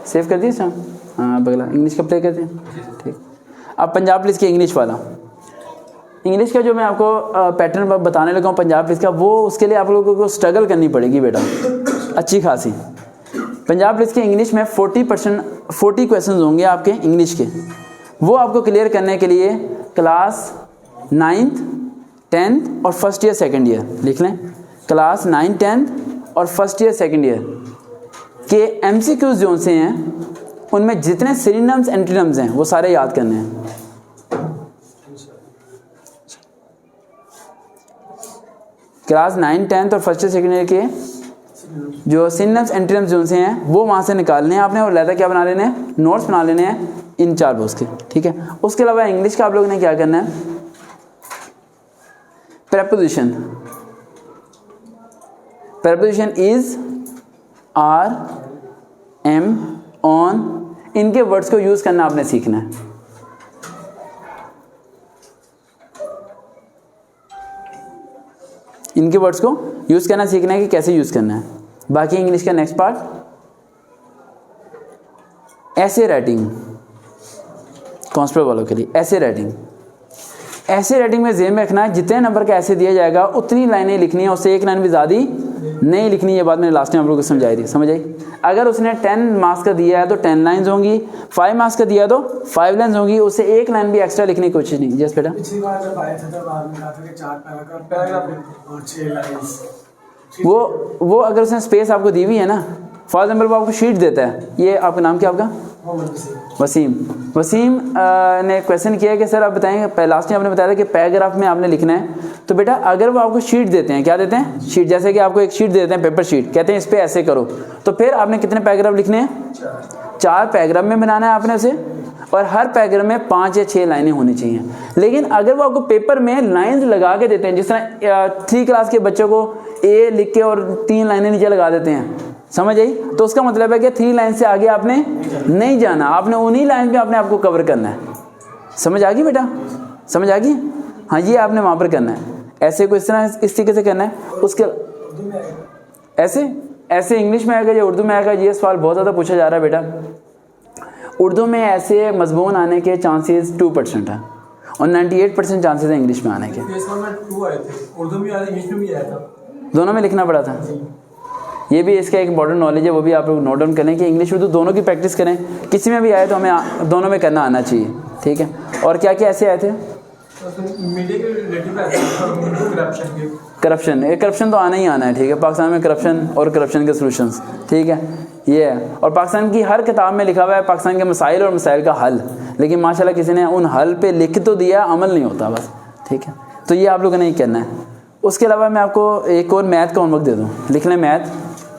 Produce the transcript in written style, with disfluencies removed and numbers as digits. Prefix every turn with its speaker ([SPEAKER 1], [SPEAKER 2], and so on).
[SPEAKER 1] Save कर दिए sir? हाँ अगला इंग्लिश का प्ले करते हैं, ठीक। अब पंजाब पुलिस की इंग्लिश वाला, इंग्लिश का जो मैं आपको पैटर्न बताने लगा हूँ पंजाब पुलिस का, वो उसके लिए आप लोगों को स्ट्रगल करनी पड़ेगी बेटा अच्छी खासी। पंजाब पुलिस की इंग्लिश में 40 क्वेश्चन होंगे आपके इंग्लिश के, वो आपको क्लियर करने के लिए क्लास 9th 10th और फर्स्ट ईयर सेकेंड ईयर लिख लें। क्लास 9 10 और फर्स्ट ईयर सेकेंड ईयर के MCQs जो से हैं उनमें जितने सिनोनिम्स एंटोनिम्स हैं वो सारे याद करने हैं। क्लास 9 10th और फर्स्ट ईयर सेकेंड ईयर के जो सिनोनिम्स एंटोनिम्स जो से हैं वो वहाँ से निकालने हैं आपने, और लहदा क्या बना लेने हैं, नोट्स बना लेने हैं इन 4 बुक्स के, ठीक है। उसके अलावा इंग्लिश का आप लोगों ने क्या करना है, preposition, preposition is, are, am, on, इनके वर्ड्स को यूज करना आपने सीखना है। इनके वर्ड्स को यूज करना सीखना है कि कैसे यूज करना है। बाकी इंग्लिश का नेक्स्ट पार्ट, ऐसे राइटिंग, कांस्टेबल वालों के लिए ऐसे राइटिंग। ऐसे राइटिंग में ज़हन में रखना है जितने नंबर का ऐसे दिया जाएगा उतनी लाइनें लिखनी है, उससे एक लाइन भी ज़्यादा नहीं लिखनी। ये बात मैंने लास्ट टाइम आप लोगों को समझाई थी, समझ आई। अगर उसने 10 मार्क्स का दिया है तो 10 लाइन्स होंगी, 5 मार्क्स का दिया है तो 5 लाइन्स होंगी, उससे एक लाइन भी एक्स्ट्रा लिखने की कोशिश नहीं। जस बेटा वो अगर उसने स्पेस आपको दी हुई है ना, फॉर एग्जाम्पल वो आपको शीट देता है, ये आपका नाम क्या आपका, वसीम ने क्वेश्चन किया है कि सर आप बताएंगे, लास्ट टाइम आपने बताया था कि पैराग्राफ में आपने लिखना है। तो बेटा अगर वो आपको शीट देते हैं, क्या देते हैं, शीट, जैसे कि आपको एक शीट देते हैं, पेपर शीट, कहते हैं इस पे ऐसे करो, तो फिर आपने कितने पैराग्राफ लिखने हैं, 4 पैराग्राफ में बनाना है आपने उसे, और हर पैराग्राफ में 5 या 6 लाइनें होनी चाहिए। लेकिन अगर वो आपको पेपर में लाइन्स लगा के देते हैं, जिस तरह 3 क्लास के बच्चों को ए लिख के और 3 लाइनें नीचे लगा देते हैं, समझ आई, तो उसका मतलब है कि 3 लाइन से आगे आपने नहीं जाना, आपने उन्हीं लाइन पे आपने आपको कवर करना है। समझ आ गई बेटा, समझ आ गई, हाँ ये आपने वहाँ पर करना है। ऐसे को इस तरह इस तरीके से करना है। उसके ऐसे इंग्लिश में आएगा या उर्दू में आएगा, ये सवाल बहुत ज़्यादा पूछा जा रहा है बेटा। उर्दू में ऐसे मजमून आने के चांसेस 2% है और 98% चांसेस है इंग्लिश में आने के। दोनों में लिखना पड़ा था। ये भी इसका एक इंपॉर्टेंट नॉलेज है, वो भी आप लोग नोट डाउन करें कि इंग्लिश उर्दू दोनों की प्रैक्टिस करें, किसी में भी आए तो हमें दोनों में करना आना चाहिए, ठीक है। और क्या क्या ऐसे आए थे, करप्शन तो आना ही आना है, ठीक है। पाकिस्तान में करप्शन और करप्शन के सॉल्यूशंस, ठीक है, ये है। और पाकिस्तान की हर किताब में लिखा हुआ है पाकिस्तान के मसाइल और मसाइल का हल, लेकिन माशाल्लाह किसी ने उन हल पे लिख तो दिया, अमल नहीं होता बस, ठीक है। तो ये आप लोगों ने नहीं करना है। उसके अलावा मैं आपको एक और मैथ का होमवर्क दे दूँ, लिख लें मैथ।